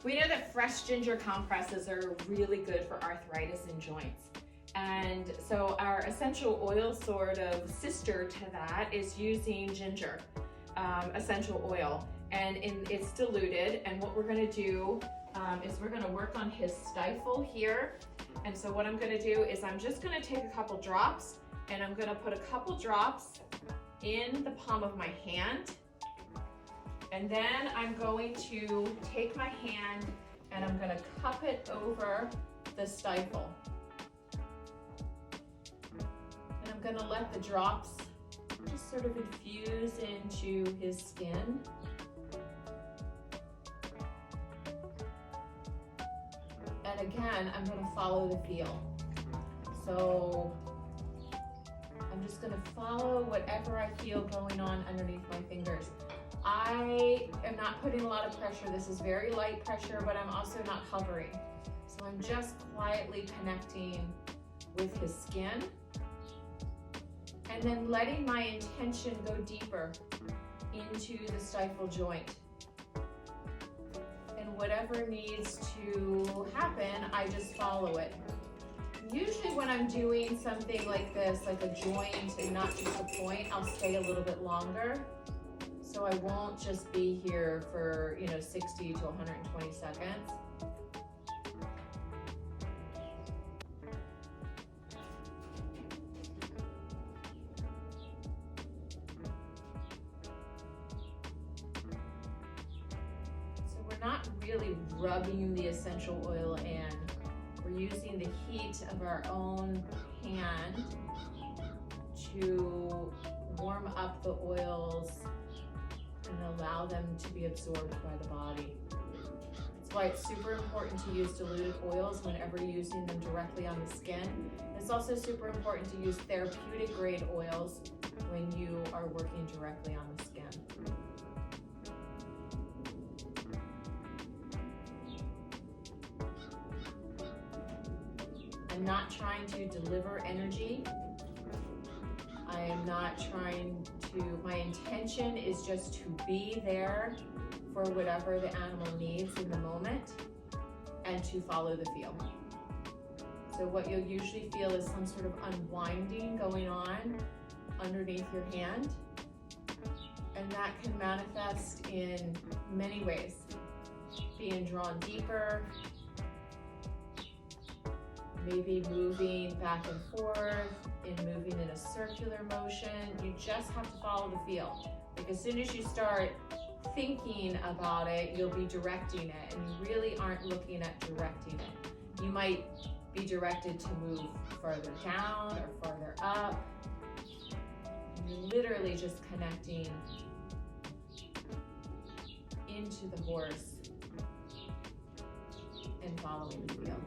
We know that fresh ginger compresses are really good for arthritis in joints. And so our essential oil sort of sister to that is using ginger essential oil. And it's diluted. And what we're gonna do is we're gonna work on his stifle here. And so what I'm gonna do is I'm just gonna take a couple drops and I'm gonna put a couple drops in the palm of my hand. And then I'm going to take my hand and I'm gonna cup it over the stifle. And I'm gonna let the drops just sort of infuse into his skin. And again, I'm gonna follow the feel. So I'm just gonna follow whatever I feel going on underneath my fingers. I am not putting a lot of pressure. This is very light pressure, but I'm also not hovering. So I'm just quietly connecting with his skin and then letting my intention go deeper into the stifle joint. And whatever needs to happen, I just follow it. Usually when I'm doing something like this, like a joint and not just a point, I'll stay a little bit longer. So I won't just be here for, 60 to 120 seconds. So we're not really rubbing the essential oil in. We're using the heat of our own hand to warm up the oils and allow them to be absorbed by the body. That's why it's super important to use diluted oils whenever you're using them directly on the skin. It's also super important to use therapeutic grade oils when you are working directly on the skin. I'm not trying to deliver energy. I am not trying to, my intention is just to be there for whatever the animal needs in the moment and to follow the feel. So what you'll usually feel is some sort of unwinding going on underneath your hand. And that can manifest in many ways. Being drawn deeper, maybe moving back and forth, moving in a circular motion. You just have to follow the feel. Like as soon as you start thinking about it, you'll be directing it, and you really aren't looking at directing it. You might be directed to move further down or farther up. You're literally just connecting into the horse and following the feel.